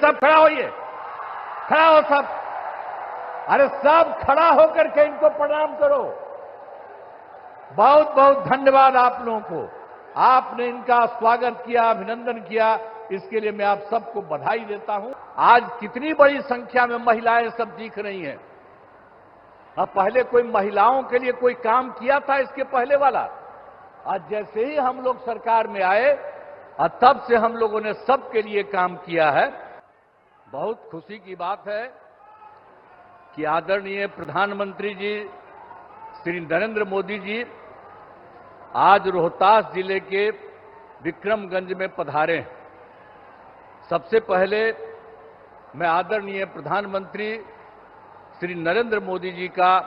सब खड़ा होइए, खड़ा हो सब। अरे सब खड़ा होकर के इनको प्रणाम करो। बहुत बहुत धन्यवाद आप लोगों को, आपने इनका स्वागत किया, अभिनंदन किया, इसके लिए मैं आप सबको बधाई देता हूं। आज कितनी बड़ी संख्या में महिलाएं सब दिख रही हैं। अब पहले कोई महिलाओं के लिए कोई काम किया था इसके पहले वाला? आज जैसे ही हम लोग सरकार में आए और तब से हम लोगों ने सबके लिए काम किया है। बहुत खुशी की बात है कि आदरणीय प्रधानमंत्री जी श्री नरेंद्र मोदी जी आज रोहतास जिले के विक्रमगंज में पधारे हैं। सबसे पहले मैं आदरणीय प्रधानमंत्री श्री नरेंद्र मोदी जी का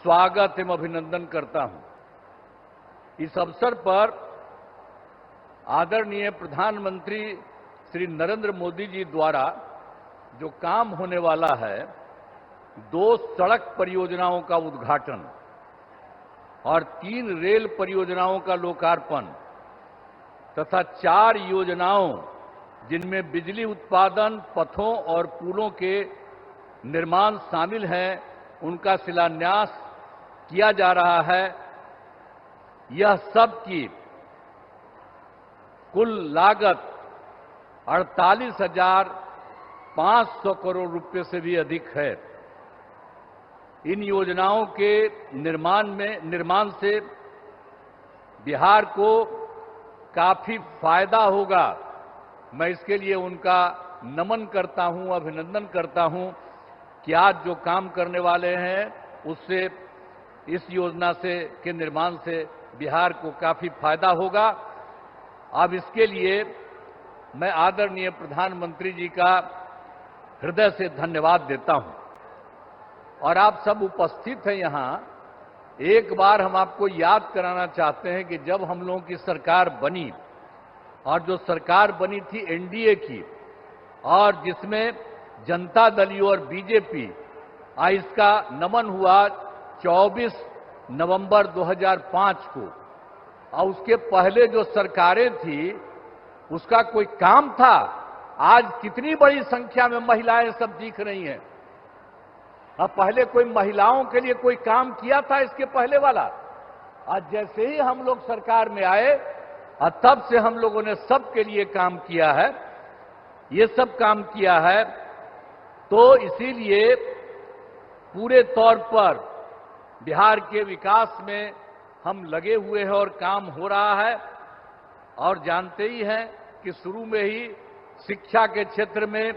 स्वागत एवं अभिनंदन करता हूं। इस अवसर पर आदरणीय प्रधानमंत्री श्री नरेंद्र मोदी जी द्वारा जो काम होने वाला है, 2 सड़क परियोजनाओं का उद्घाटन और 3 रेल परियोजनाओं का लोकार्पण तथा 4 योजनाओं जिनमें बिजली उत्पादन, पथों और पुलों के निर्माण शामिल हैं, उनका शिलान्यास किया जा रहा है। यह सब की कुल लागत 48,500 करोड़ रुपए से भी अधिक है। इन योजनाओं के निर्माण से बिहार को काफी फायदा होगा। मैं इसके लिए उनका नमन करता हूं, अभिनंदन करता हूं कि आज जो काम करने वाले हैं उससे, इस योजना से के निर्माण से बिहार को काफी फायदा होगा। अब इसके लिए मैं आदरणीय प्रधानमंत्री जी का हृदय से धन्यवाद देता हूं। और आप सब उपस्थित हैं यहां, एक बार हम आपको याद कराना चाहते हैं कि जब हम लोगों की सरकार बनी और जो सरकार बनी थी एनडीए की, और जिसमें जनता दल यू और बीजेपी, इसका नमन हुआ 24 नवंबर 2005 को, और उसके पहले जो सरकारें थी उसका कोई काम था? आज कितनी बड़ी संख्या में महिलाएं सब दिख रही हैं। अब पहले कोई महिलाओं के लिए कोई काम किया था इसके पहले वाला? आज जैसे ही हम लोग सरकार में आए और तब से हम लोगों ने सबके लिए काम किया है। ये सब काम किया है, तो इसीलिए पूरे तौर पर बिहार के विकास में हम लगे हुए हैं और काम हो रहा है। और जानते ही हैं कि शुरू में ही शिक्षा के क्षेत्र में,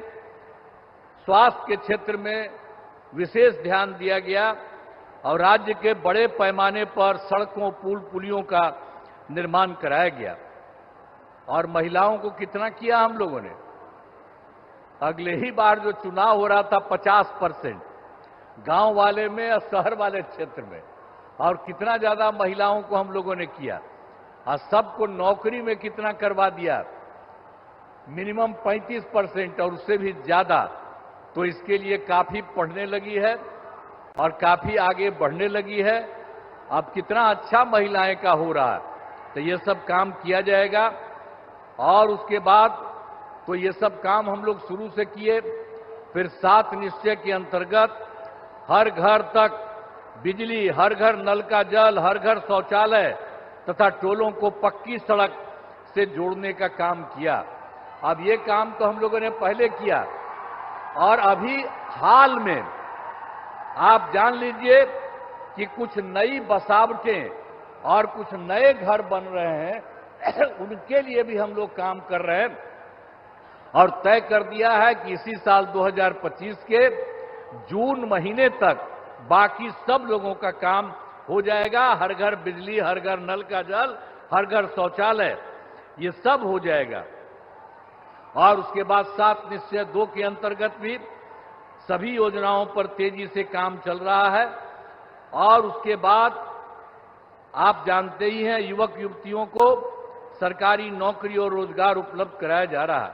स्वास्थ्य के क्षेत्र में विशेष ध्यान दिया गया और राज्य के बड़े पैमाने पर सड़कों, पुल, पुलियों का निर्माण कराया गया। और महिलाओं को कितना किया हम लोगों ने? अगले ही बार जो चुनाव हो रहा था 50% गांव वाले में और शहर वाले क्षेत्र में, और कितना ज्यादा महिलाओं को हम लोगों ने किया। और सबको नौकरी में कितना करवा दिया? मिनिमम 35% और उससे भी ज्यादा। तो इसके लिए काफी पढ़ने लगी है और काफी आगे बढ़ने लगी है। अब कितना अच्छा महिलाएं का हो रहा है। तो ये सब काम किया जाएगा। और उसके बाद तो ये सब काम हम लोग शुरू से किए। फिर 7 निश्चय के अंतर्गत हर घर तक बिजली, हर घर नल का जल, हर घर शौचालय तथा टोलों को पक्की सड़क से जोड़ने का काम किया। अब ये काम तो हम लोगों ने पहले किया, और अभी हाल में आप जान लीजिए कि कुछ नई बसावटें और कुछ नए घर बन रहे हैं उनके लिए भी हम लोग काम कर रहे हैं। और तय कर दिया है कि इसी साल 2025 के जून महीने तक बाकी सब लोगों का काम हो जाएगा। हर घर बिजली, हर घर नल का जल, हर घर शौचालय, ये सब हो जाएगा। और उसके बाद 7 निश्चय 2 के अंतर्गत भी सभी योजनाओं पर तेजी से काम चल रहा है। और उसके बाद आप जानते ही हैं, युवक युवतियों को सरकारी नौकरी और रोजगार उपलब्ध कराया जा रहा है।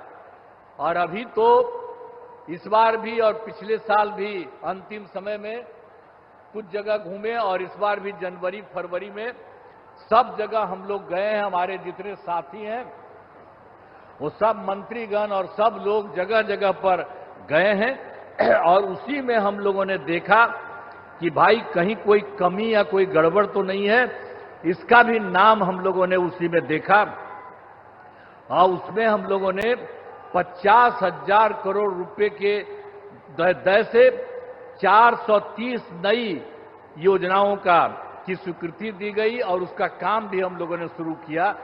और अभी तो इस बार भी और पिछले साल भी अंतिम समय में कुछ जगह घूमे, और इस बार भी जनवरी फरवरी में सब जगह हम लोग गए हैं, हमारे जितने साथी हैं, वो सब मंत्रीगण और सब लोग जगह जगह पर गए हैं और उसी में हम लोगों ने देखा कि भाई कहीं कोई कमी या कोई गड़बड़ तो नहीं है, इसका भी नाम हम लोगों ने उसी में देखा। और उसमें हम लोगों ने 50,000 करोड़ रुपए के दय से 430 नई योजनाओं की स्वीकृति दी गई और उसका काम भी हम लोगों ने शुरू किया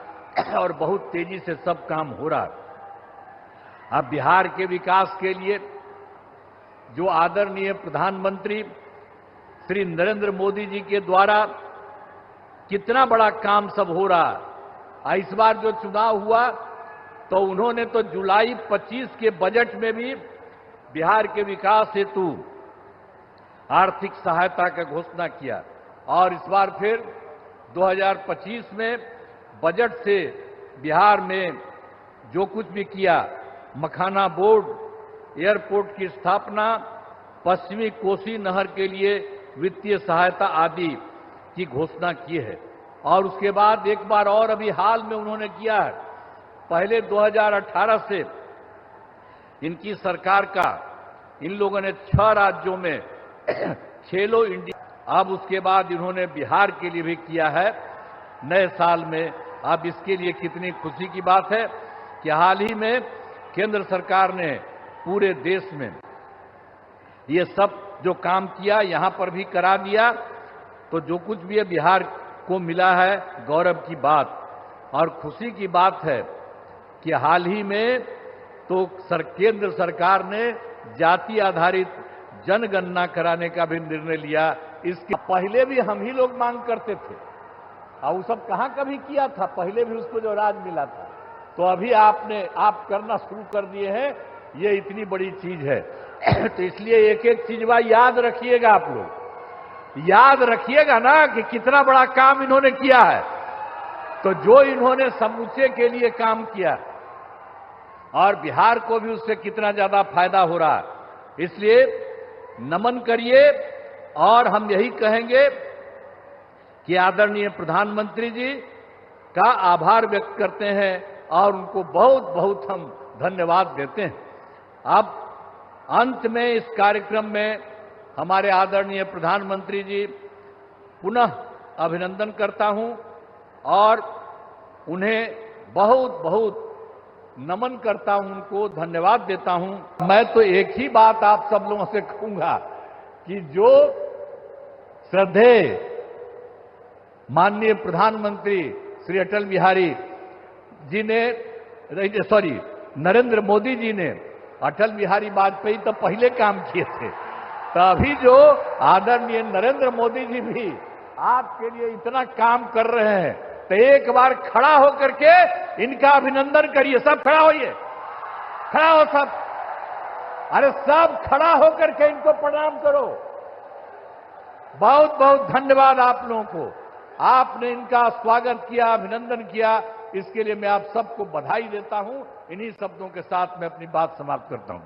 और बहुत तेजी से सब काम हो रहा है। अब बिहार के विकास के लिए जो आदरणीय प्रधानमंत्री श्री नरेंद्र मोदी जी के द्वारा कितना बड़ा काम सब हो रहा है। इस बार जो चुनाव हुआ तो उन्होंने तो जुलाई 25 के बजट में भी बिहार के विकास हेतु आर्थिक सहायता का घोषणा किया और इस बार फिर 2025 में बजट से बिहार में जो कुछ भी किया, मखाना बोर्ड, एयरपोर्ट की स्थापना, पश्चिमी कोसी नहर के लिए वित्तीय सहायता आदि की घोषणा की है। और उसके बाद एक बार और अभी हाल में उन्होंने किया है, पहले 2018 से इनकी सरकार का इन लोगों ने 6 राज्यों में खेलो इंडिया, अब उसके बाद इन्होंने बिहार के लिए भी किया है नए साल में। अब इसके लिए कितनी खुशी की बात है कि हाल ही में केंद्र सरकार ने पूरे देश में ये सब जो काम किया यहां पर भी करा दिया। तो जो कुछ भी है बिहार को मिला है, गौरव की बात और खुशी की बात है कि हाल ही में तो केंद्र सरकार ने जाति आधारित जनगणना कराने का भी निर्णय लिया। इसके पहले भी हम ही लोग मांग करते थे और वो सब कहां कभी किया था, पहले भी उसको जो राज मिला था। तो अभी आप करना शुरू कर दिए हैं, ये इतनी बड़ी चीज है। तो इसलिए एक एक चीज याद रखिएगा, आप लोग याद रखिएगा ना कि कितना बड़ा काम इन्होंने किया है। तो जो इन्होंने समूचे के लिए काम किया और बिहार को भी उससे कितना ज्यादा फायदा हो रहा है, इसलिए नमन करिए। और हम यही कहेंगे कि आदरणीय प्रधानमंत्री जी का आभार व्यक्त करते हैं और उनको बहुत बहुत हम धन्यवाद देते हैं। अब अंत में इस कार्यक्रम में हमारे आदरणीय प्रधानमंत्री जी पुनः अभिनंदन करता हूं और उन्हें बहुत बहुत नमन करता हूं, उनको धन्यवाद देता हूं। मैं तो एक ही बात आप सब लोगों से कहूंगा कि जो श्रद्धेय माननीय प्रधानमंत्री श्री अटल बिहारी जी ने नरेंद्र मोदी जी ने अटल बिहारी वाजपेयी तो पहले काम किए थे, तभी जो आदरणीय नरेंद्र मोदी जी भी आपके लिए इतना काम कर रहे हैं, तो एक बार खड़ा होकर के इनका अभिनंदन करिए। सब खड़ा होइए, खड़ा हो सब, अरे सब खड़ा होकर के इनको प्रणाम करो। बहुत बहुत धन्यवाद आप लोगों को, आपने इनका स्वागत किया, अभिनंदन किया, इसके लिए मैं आप सबको बधाई देता हूं। इन्हीं शब्दों के साथ मैं अपनी बात समाप्त करता हूं।